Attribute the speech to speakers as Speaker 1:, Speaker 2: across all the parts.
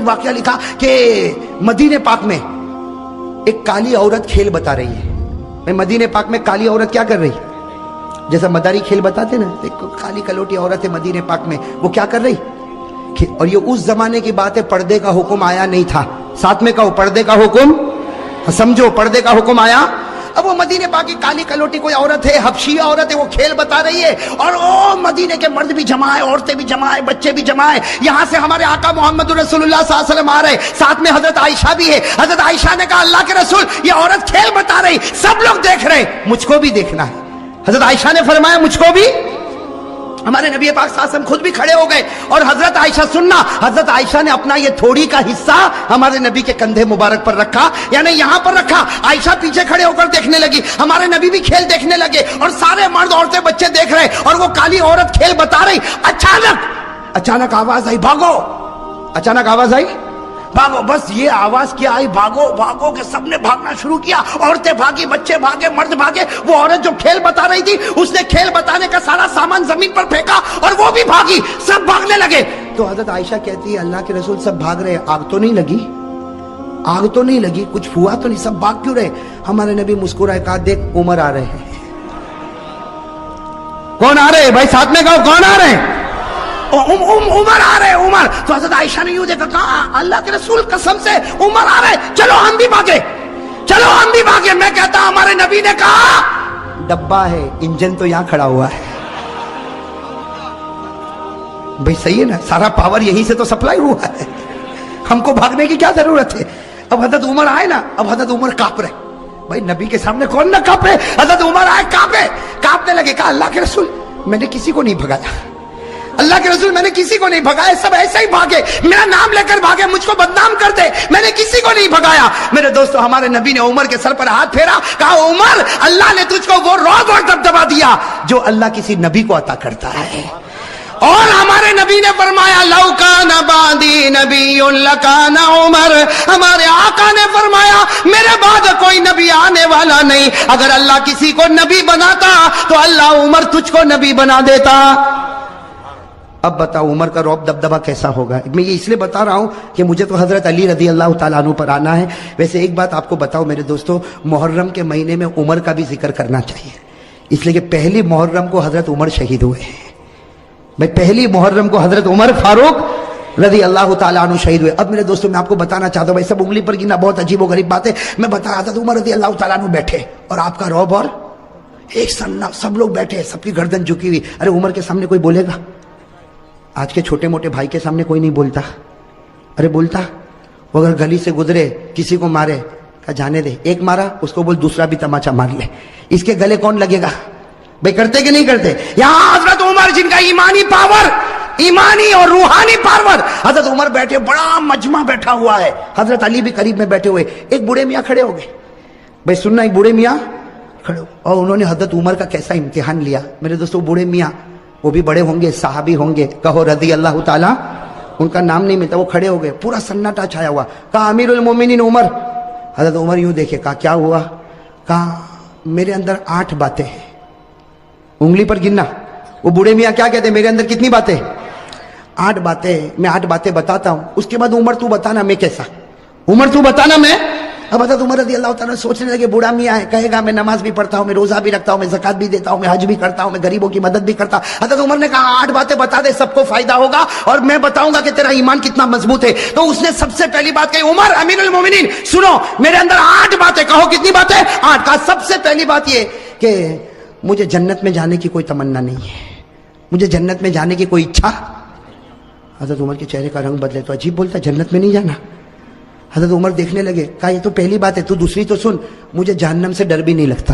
Speaker 1: واقعہ لکھا کہ مدینے پاک میں ایک کالی عورت کھیل بتا رہی ہے. مدینے پاک میں کالی عورت کیا کر رہی؟ جیسا مداری کھیل بتاتے نا, ایک کالی کلوٹی عورت ہے مدینے پاک میں, وہ کیا کر رہی؟ اور یہ اس زمانے کی بات ہے, پردے کا حکم آیا نہیں تھا. ساتھ میں کہو پردے کا حکم, سمجھو پردے کا حکم آیا. اب وہ مدینے پاک کی کالی کلوٹی کوئی عورت ہے, حبشی عورت ہے, وہ کھیل بتا رہی ہے, اور او مدینے کے مرد بھی جمع ہے, عورتیں بھی جمع ہے, بچے بھی جمع ہے. یہاں سے ہمارے آقا محمد رسول اللہ صلی اللہ علیہ وسلم آ رہے, ساتھ میں حضرت عائشہ بھی ہے. حضرت عائشہ نے کہا اللہ کے رسول یہ عورت کھیل بتا رہی, سب لوگ دیکھ رہے, مجھ کو بھی دیکھنا ہے. حضرت عائشہ نے فرمایا مجھ کو بھی. ہمارے نبی پاک صلی اللہ علیہ وسلم خود بھی کھڑے ہو گئے, اور حضرت عائشہ سننا, حضرت عائشہ نے اپنا یہ تھوڑی کا حصہ ہمارے نبی کے کندھے مبارک پر رکھا, یعنی یہاں پر رکھا. عائشہ پیچھے کھڑے ہو کر دیکھنے لگی, ہمارے نبی بھی کھیل دیکھنے لگے, اور سارے مرد عورتیں بچے دیکھ رہے, اور وہ کالی عورت کھیل بتا رہی. اچانک آواز آئی, بھاگو. اچانک آواز آئی, بھاگو. بس یہ آواز کیا آئی, بھاگو بھاگو, کہ سب نے بھاگنا شروع کیا. عورتیں بھاگی, بچے بھاگے, مرد بھاگے. وہ عورت جو کھیل بتا رہی تھی اس نے کھیل بتانے کا سارا سامان زمین پر پھینکا, اور وہ بھی بھاگی, سب بھاگنے لگے. تو حضرت عائشہ کہتی ہے اللہ کے رسول سب بھاگ رہے, آگ تو نہیں لگی؟ آگ تو نہیں لگی, کچھ ہوا تو نہیں, سب بھاگ کیوں رہے؟ ہمارے نبی مسکرائے, کہا دیکھ عمر آ رہے ہیں. کون آ رہے بھائی, ساتھ میں کہو کون آ رہے ہیں؟ عمر آ رہے, عمر. تو حضرت عائشہ نے یوں دیکھا, کہا اللہ کے رسول قسم سے عمر آ رہے, چلو ہم بھی بھاگے, چلو ہم بھی بھاگے. میں کہتا ہمارے نبی نے کہا ڈبہ ہے, انجن تو یہاں کھڑا ہوا ہے. بھئی صحیح ہے نا, سارا پاور یہیں سے تو سپلائی ہوا ہے, ہم کو بھاگنے کی کیا ضرورت ہے؟ اب حضرت عمر آئے نا, اب حضرت عمر کانپ رہے. بھئی نبی کے سامنے کون نہ کانپے؟ حضرت عمر آئے, کانپنے لگے. کہا اللہ کے رسول میں نے کسی کو نہیں بھگایا, اللہ کے رسول میں نے کسی کو نہیں بھگایا, سب ایسے ہی بھاگے, میرا نام لے کر بھاگے, مجھ کو بدنام کر دے, میں نے کسی کو نہیں بھگایا. میرے دوستو ہمارے نبی نے عمر کے سر پر ہاتھ پھیرا, کہا عمر اللہ نے تجھ کو وہ رعب اور دبدبا دیا جو اللہ کسی نبی کو عطا کرتا ہے. اور ہمارے نبی نے فرمایا لو کان بعدی نبی لکان عمر, ہمارے آقا نے فرمایا میرے بعد کوئی نبی آنے والا نہیں, اگر اللہ کسی کو نبی بناتا تو اللہ عمر تجھ کو نبی بنا دیتا. اب بتاؤ عمر کا رعب دبدبا کیسا ہوگا. میں یہ اس لیے بتا رہا ہوں کہ مجھے تو حضرت علی رضی اللہ تعالیٰ عنہ پر آنا ہے. ویسے ایک بات آپ کو بتاؤ میرے دوستو, محرم کے مہینے میں عمر کا بھی ذکر کرنا چاہیے, اس لیے کہ پہلی محرم کو حضرت عمر شہید ہوئے ہیں. بھائی پہلی محرم کو حضرت عمر فاروق رضی اللہ تعالیٰ عنہ شہید ہوئے. اب میرے دوستو میں آپ کو بتانا چاہتا ہوں, بھائی سب انگلی پر گننا بہت عجیب و غریب بات ہے. میں بتا رہا تھا عمر رضی اللہ تعالیٰ عنہ بیٹھے, اور آپ کا رعب اور ایک سننا, سب لوگ بیٹھے, سب کی گردن جھکی ہوئی. ارے عمر کے سامنے کوئی بولے گا؟ آج کے چھوٹے موٹے بھائی کے سامنے کوئی نہیں بولتا. ارے بولتا, وہ اگر گلی سے گزرے کسی کو مارے, کہا جانے دے, ایک مارا اس کو بول دوسرا بھی تماچا مار لے, اس کے گلے کون لگے گا؟ بھئی کرتے کہ نہیں کرتے؟ یہاں حضرت عمر جن کا ایمانی پاور, ایمانی اور روحانی پاور, حضرت عمر بیٹھے, بڑا مجمع بیٹھا ہوا ہے, حضرت علی بھی قریب میں بیٹھے ہوئے. ایک بوڑھے میاں کھڑے ہو گئے. بھئی سننا, ایک بوڑھے میاں کھڑے ہو, اور انہوں نے حضرت عمر کا کیسا امتحان لیا. میرے دوستو بوڑھے میاں, وہ بھی بڑے ہوں گے, صحابی ہوں گے, کہو رضی اللہ تعالیٰ, ان کا نام نہیں ملتا. وہ کھڑے ہو گئے, پورا سناٹا چھایا ہوا. کہا امیر المومنین عمر. حضرت عمر یوں دیکھے, کہا کیا ہوا؟ کہا میرے اندر 8 باتیں ہیں, انگلی پر گننا. وہ بوڑھے میاں کیا کہتے ہیں, میرے اندر کتنی باتیں؟ 8 باتیں. میں 8 باتیں بتاتا ہوں, اس کے بعد عمر تو بتانا میں کیسا, عمر تو بتانا میں. اب حضرت عمر رضی اللہ تعالیٰ سوچنے لگے, بوڑھا میاں ہے, کہے گا میں نماز بھی پڑھتا ہوں, میں روزہ بھی رکھتا ہوں, میں زکات بھی دیتا ہوں, میں حج بھی کرتا ہوں, میں غریبوں کی مدد بھی کرتا ہوں. حضرت عمر نے کہا 8 باتیں بتا دے, سب کو فائدہ ہوگا, اور میں بتاؤں گا کہ تیرا ایمان کتنا مضبوط ہے. تو اس نے سب سے پہلی بات کہی, عمر امیر المومنین سنو, میرے اندر 8 باتیں. کہو کتنی باتیں؟ 8. کہا سب سے پہلی بات یہ کہ مجھے جنت میں جانے کی کوئی تمنا نہیں ہے, مجھے جنت میں جانے کی کوئی اچھا. حضرت عمر کے چہرے کا رنگ بدلے, تو عجیب بولتا جنت میں نہیں جانا. حضرت عمر دیکھنے لگے, کہا یہ تو پہلی بات ہے, تو دوسری تو سن, مجھے جہنم سے ڈر بھی نہیں لگتا.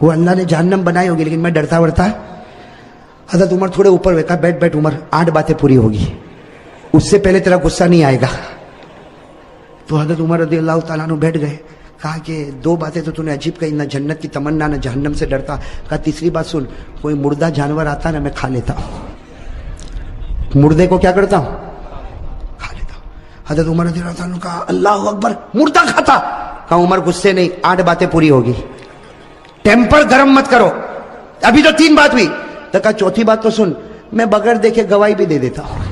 Speaker 1: وہ اللہ نے جہنم بنائی ہوگی لیکن میں ڈرتا ورتا. حضرت عمر تھوڑے اوپر ہوئے, کہا بیٹھ بیٹھ عمر, 8 باتیں پوری ہوگی, اس سے پہلے تیرا غصہ نہیں آئے گا. تو حضرت عمر رضی اللہ تعالیٰ عنہ بیٹھ گئے. کہا کہ 2 باتیں تو نے عجیب کہی, نہ جنت کی تمنا نہ جہنم سے ڈرتا. کہا تیسری بات سن, کوئی مردہ جانور آتا نا میں کھا لیتا ہوں, مردے کو کیا کرتا ہوں, کھا لیتا ہوں. حضرت عمر رضی اللہ عنہ کہا اللہ اکبر, مردہ کھاتا. کہا عمر غصے نہیں, 8 باتیں پوری ہوگی, ٹیمپر گرم مت کرو, ابھی تو 3 بات ہوئی. تو کہا چوتھی بات تو سن, میں بغیر دیکھے گواہی بھی دے دیتا ہوں.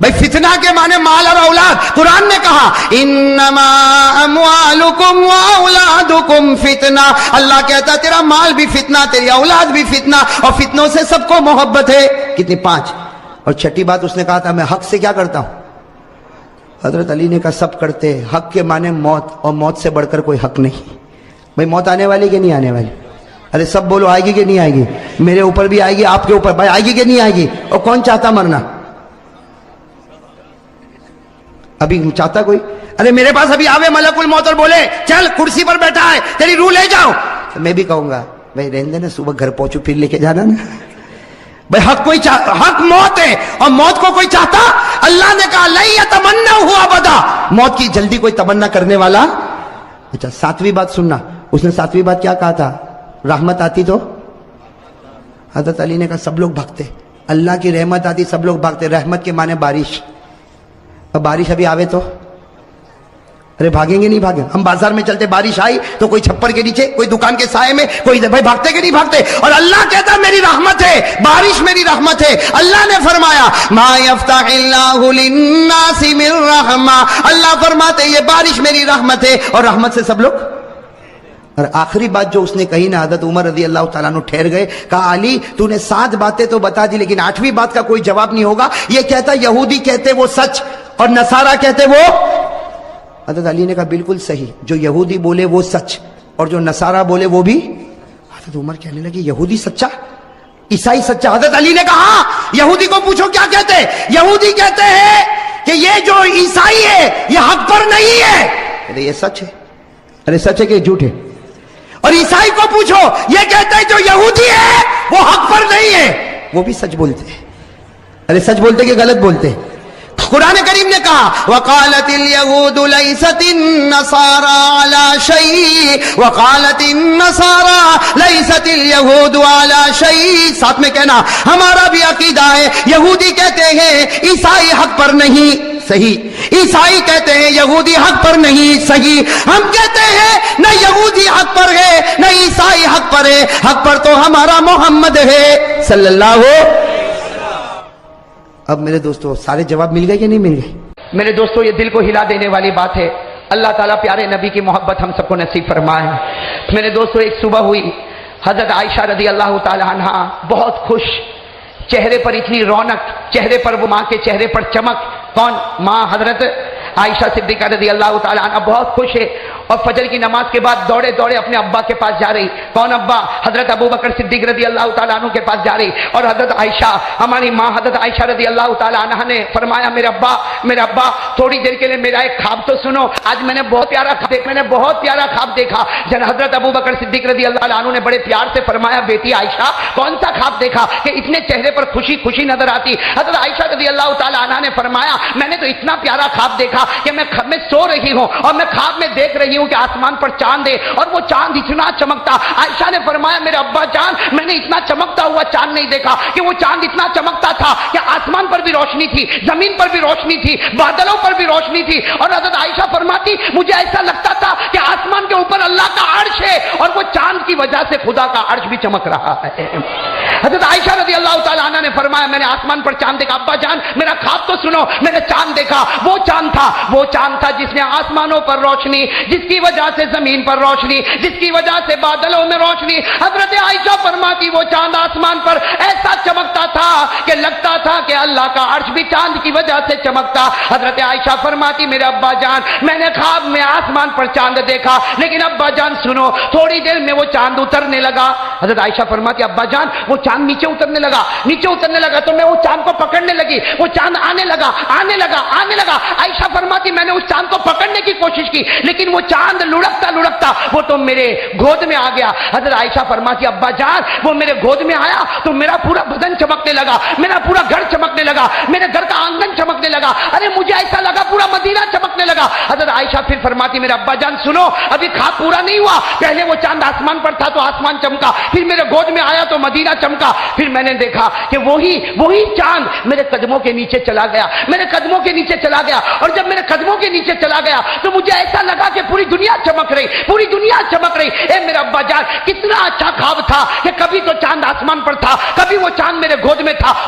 Speaker 1: بھائی فتنہ کے معنی مال اور اولاد. قرآن نے کہا انما اموالکم واولادکم فتنہ. اللہ کہتا تیرا مال بھی فتنہ, تیری اولاد بھی فتنہ, اور فتنوں سے سب کو محبت ہے. کتنی؟ 5. اور چھٹی بات اس نے کہا تھا میں حق سے کیا کرتا ہوں. حضرت علی نے کہا سب کرتے. حق کے معنی موت, اور موت سے بڑھ کر کوئی حق نہیں. بھائی موت آنے والی کہ نہیں آنے والی؟ ارے سب بولو آئے گی کہ نہیں آئے گی؟ میرے اوپر بھی آئے گی, آپ کے اوپر. بھائی آئے گی کہ نہیں آئے گی؟ اور کون چاہتا مرنا؟ ابھی چاہتا کوئی؟ ارے میرے پاس ابھی آوے ملک الموت اور بولے چل کرسی پر بیٹھا ہے تیری روح لے جاؤ, تو میں بھی کہوں گا بھائی رہنے دینا, صبح گھر پہنچو پھر لے کے جانا نا. بھائی حق کوئی حق موت ہے, اور موت کو کوئی چاہتا؟ اللہ نے کہا لن یتمنوا ابدا, موت کی جلدی کوئی تمنا کرنے والا. اچھا 7ویں بات سننا, اس نے 7ویں بات کیا کہا تھا؟ رحمت آتی تو حضرت علی نے کہا سب لوگ بھاگتے. اللہ کی رحمت آتی سب لوگ بھاگتے. رحمت کے معنی بارش. اب بارش ابھی آوے تو ارے بھاگیں گے نہیں بھاگیں؟ ہم بازار میں چلتے, بارش آئی تو کوئی چھپر کے نیچے, کوئی دکان کے سائے میں, کوئی بھائی بھاگتے کہ نہیں بھاگتے؟ اور اللہ کہتا میری رحمت ہے, بارش میری رحمت ہے. اللہ نے فرمایا ما یفتح اللہ للناس من رحمہ, اللہ فرماتے یہ بارش میری رحمت ہے, اور رحمت سے سب لوگ. اور آخری بات جو اس نے کہی نا, حضرت عمر رضی اللہ تعالیٰ عنہ ٹھہر گئے, کہا علی تو نے 7 باتیں تو بتا دی لیکن 8ویں بات کا کوئی جواب نہیں ہوگا. یہ کہتا یہودی کہتے وہ سچ اور نصارہ کہتے وہ. حضرت علی نے کہا بالکل صحیح, جو یہودی بولے وہ سچ اور جو نصارہ بولے وہ بھی. حضرت عمر کہنے لگے یہودی سچا, عیسائی سچا. حضرت علی نے کہا یہودی کو پوچھو کیا کہتے ہیں. یہودی کہتے ہیں کہ یہ جو عیسائی ہے یہ حق پر نہیں ہے. ارے یہ سچ ہے, ارے سچ ہے کہ جھوٹ ہے؟ اور عیسائی کو پوچھو, یہ کہتے ہیں جو یہودی ہے وہ حق پر نہیں ہے, وہ بھی سچ بولتے ہیں. ارے سچ بولتے کہ غلط بولتے؟ قرآن کریم نے کہا وقالت اليهود ليست النصارى على شيء وقالت النصارى ليست اليهود على شيء. ساتھ میں کہنا ہمارا بھی عقیدہ ہے, یہودی کہتے ہیں عیسائی حق پر نہیں, صحیح. عیسائی کہتے ہیں یہودی حق پر نہیں, صحیح. ہم کہتے ہیں نہ یہودی حق پر ہے نہ عیسائی حق پر ہے, حق پر تو ہمارا محمد ہے صلی اللہ علیہ. اب میرے دوستو سارے جواب مل گئے کہ نہیں مل گئے؟ میرے دوستو یہ دل کو ہلا دینے والی بات ہے. اللہ تعالیٰ پیارے نبی کی محبت ہم سب کو نصیب فرمائے. میرے دوستو ایک صبح ہوئی, حضرت عائشہ رضی اللہ تعالی عنہا بہت خوش, چہرے پر اتنی رونق, چہرے پر وہ ماں کے چہرے پر چمک. کون؟ ماں حضرت عائشہ صدیقہ رضی اللہ تعالی عنہ بہت خوش ہے, اور فجر کی نماز کے بعد دوڑے دوڑے اپنے ابا کے پاس جا رہی. کون ابا؟ حضرت ابو بکر صدیق رضی اللہ تعالیٰ عنہ کے پاس جا رہی. اور حضرت عائشہ ہماری ماں حضرت عائشہ رضی اللہ تعالیٰ عنہ نے فرمایا میرے ابا تھوڑی دیر کے لیے میرا ایک خواب تو سنو. آج میں نے بہت پیارا خواب دیکھا. جن حضرت ابو بکر صدیق رضی اللہ تعالیٰ عنہ نے بڑے پیار سے فرمایا بیٹی عائشہ کون سا خواب دیکھا کہ اتنے چہرے پر خوشی نظر آتی؟ حضرت عائشہ رضی اللہ تعالیٰ عنہ نے فرمایا میں نے تو اتنا پیارا خواب دیکھا کہ میں سو رہی ہوں اور میں خواب میں دیکھ رہی ہوں کہ آسمان پر چاند ہے اور وہ چاند اتنا چمکتا. عائشہ نے فرمایا میرے ابا جان میں نے اتنا چمکتا ہوا چاند نہیں دیکھا, کہ وہ چاند اتنا چمکتا تھا کہ آسمان پر بھی روشنی تھی, زمین پر بھی روشنی تھی, بادلوں پر بھی روشنی تھی. اور حضرت عائشہ فرماتی مجھے ایسا لگتا تھا کہ آسمان کے اوپر اللہ کا عرش ہے اور وہ چاند کی وجہ سے خدا کا عرش بھی چمک رہا ہے. حضرت عائشہ رضی اللہ تعالیٰ عنہ نے فرمایا میں نے آسمان پر چاند دیکھا. ابا جان میرا خواب تو سنو, میں نے چاند دیکھا. وہ چاند تھا جس نے آسمانوں پر روشنی, جس کی وجہ سے زمین پر روشنی, جس کی وجہ سے بادلوں میں روشنی. حضرت عائشہ فرماتی وہ چاند آسمان پر ایسا چمکتا تھا کہ لگتا تھا کہ اللہ کا عرش بھی چاند کی وجہ سے چمکتا. حضرت عائشہ فرماتی میرے ابا جان میں نے خواب میں آسمان پر چاند دیکھا, لیکن ابا جان سنو تھوڑی دیر میں وہ چاند اترنے لگا. حضرت عائشہ فرماتی ابا جان وہ چاند نیچے اترنے لگا تو میں وہ چاند کو پکڑنے لگی. وہ چاند آنے لگا. عائشہ فرماتی میں نے اس چاند کو پکڑنے کی کوشش کی لیکن وہ چاند لڑکتا وہ تو میرے گود میں آ گیا. حضرت عائشہ فرماتی ابا جان وہ میرے گود میں آیا تو میرا پورا بدن چمکنے لگا, میرا پورا گھر چمکنے لگا, میرے گھر کا آنگن چمکنے لگا. ارے مجھے ایسا لگا پورا مدینہ چمکنے لگا. حضرت عائشہ پھر فرماتی میرے ابا جان سنو ابھی خواب پورا نہیں ہوا. پہلے وہ چاند آسمان پر تھا تو آسمان چمکا, پھر میرے گود میں آیا تو مدینہ چمکا. پھر میں نے دیکھا کہ وہی چاند میرے قدموں کے نیچے چلا گیا. اور جب میرے قدموں کے نیچے چلا گیا تو مجھے ایسا لگا کہ پوری دنیا چمک رہی. اے میرا ابا جان کتنا اچھا خواب تھا کہ کبھی تو چاند آسمان پر تھا, کبھی وہ چاند میرے گود میں تھا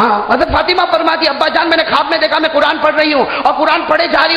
Speaker 1: ہاں حضرت فاطمہ فرماتی ابا جان میں نے خواب میں دیکھا میں قرآن پڑھ رہی ہوں اور قرآن پڑھے جا رہی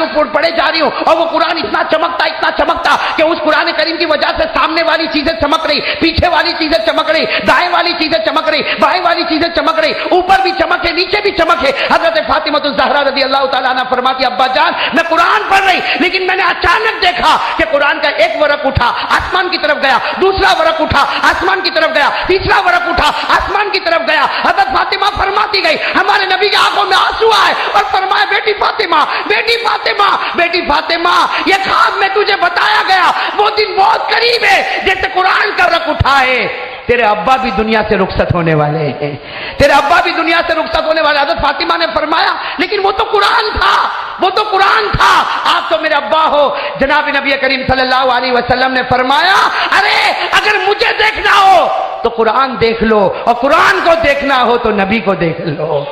Speaker 1: ہوں اور وہ قرآن اتنا چمکتا کہ اس قرآن کریم کی وجہ سے سامنے والی چیزیں چمک رہی، پیچھے والی چیزیں چمک رہی، دائیں والی چیزیں چمک رہی، بائیں والی چیزیں چمک رہی، اوپر بھی چمک ہے نیچے بھی چمک ہے۔ حضرت فاطمہ الزہرا رضی اللہ تعالیٰ عنہ فرماتی ابا جان میں قرآن پڑھ رہی لیکن میں نے اچانک دیکھا کہ قرآن کا ایک ورق اٹھا آسمان کی طرف گیا، دوسرا ورق اٹھا آسمان کی طرف گیا، تیسرا ورق اٹھا آسمان کی طرف گیا۔ حضرت فاطمہ فرماتی گئی ہمارے نبی کی آنکھوں میں آنسو آئے اور فرمایا بیٹی فاطمہ بیٹی فاطمہ بیٹی فاطمہ یہ خواب میں تجھے بتایا گیا وہ دن بہت قریب ہے جیسے قرآن کا ورق اٹھا ہے تیرے ابا بھی دنیا سے رخصت ہونے والے ہیں، تیرے ابا بھی دنیا سے رخصت ہونے والے۔ حضرت فاطمہ نے فرمایا لیکن وہ تو قرآن تھا، وہ تو قرآن تھا، آپ تو میرے ابا ہو۔ جناب نبی کریم صلی اللہ علیہ وسلم نے فرمایا ارے اگر مجھے دیکھنا ہو تو قرآن دیکھ لو اور قرآن کو دیکھنا ہو تو نبی کو دیکھ لو۔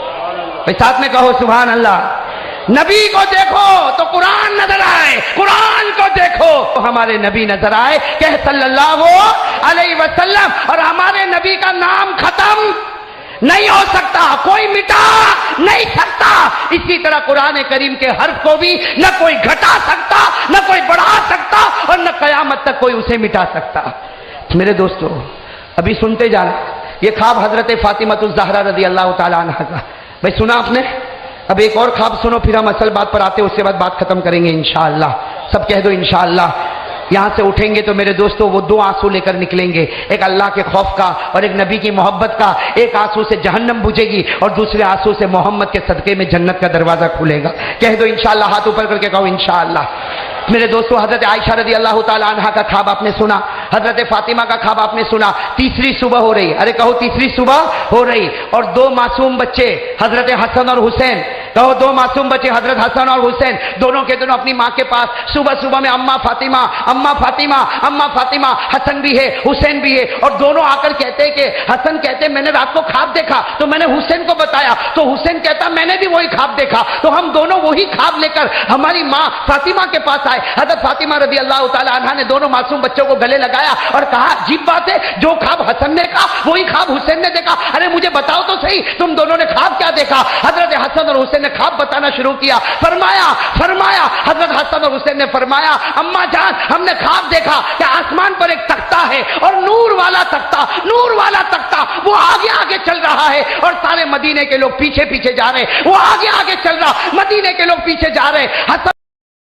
Speaker 1: ساتھ میں کہو سبحان اللہ۔ نبی کو دیکھو تو قرآن نظر آئے، قرآن کو دیکھو تو ہمارے نبی نظر آئے کہ صلی اللہ علیہ وسلم، اور ہمارے نبی کا نام ختم نہیں ہو سکتا، کوئی مٹا نہیں سکتا۔ اسی طرح قرآن کریم کے حرف کو بھی نہ کوئی گھٹا سکتا نہ کوئی بڑھا سکتا اور نہ قیامت تک کوئی اسے مٹا سکتا۔ میرے دوستو ابھی سنتے جانا یہ خواب حضرت فاطمہ الزہرا رضی اللہ تعالی عنہ کا، بھائی سنا آپ نے؟ اب ایک اور خواب سنو پھر ہم اصل بات پر آتے ہیں، اس کے بعد بات ختم کریں گے انشاءاللہ۔ سب کہہ دو انشاءاللہ۔ یہاں سے اٹھیں گے تو میرے دوستو وہ دو آنسو لے کر نکلیں گے، ایک اللہ کے خوف کا اور ایک نبی کی محبت کا۔ ایک آنسو سے جہنم بجھے گی اور دوسرے آنسو سے محمد کے صدقے میں جنت کا دروازہ کھلے گا۔ کہہ دو انشاءاللہ، ہاتھ اوپر کر کے کہو انشاءاللہ۔ میرے دوستو حضرت عائشہ رضی اللہ تعالی عنہ کا خواب آپ نے سنا، حضرت فاطمہ کا خواب آپ نے سنا۔ تیسری صبح ہو رہی، ارے کہو تیسری صبح ہو رہی، اور دو معصوم بچے حضرت حسن اور حسین، کہو دو معصوم بچے حضرت حسن اور حسین دونوں کے دونوں اپنی ماں کے پاس صبح صبح میں اماں فاطمہ اماں فاطمہ اماں فاطمہ، حسن بھی ہے حسین بھی ہے، اور دونوں آ کر کہتے کہ حسن کہتے میں نے رات کو خواب دیکھا تو میں نے حسین کو بتایا، تو حسین کہتا میں نے بھی وہی خواب دیکھا، تو ہم دونوں وہی خواب لے کر ہماری ماں فاطمہ کے پاس آئے۔ حضرت فاطمہ رضی اللہ تعالی عنہا نے دونوں معصوم بچوں کو گلے لگایا اور کہا عجیب بات ہے جو خواب حسن نے کہا وہی خواب حسین نے دیکھا، ارے مجھے بتاؤ تو صحیح تم دونوں نے خواب کیا دیکھا؟ حضرت حسن اور حسین نے خواب بتانا شروع کیا۔ فرمایا حضرت حسن اور حسین نے فرمایا اماں جان ہم نے خواب دیکھا کہ آسمان پر ایک تختہ ہے اور نور والا تختہ وہ آگے چل رہا ہے اور سارے مدینے کے لوگ پیچھے جا رہے، وہ آگے چل رہا، مدینے کے لوگ پیچھے جا رہے۔ حسن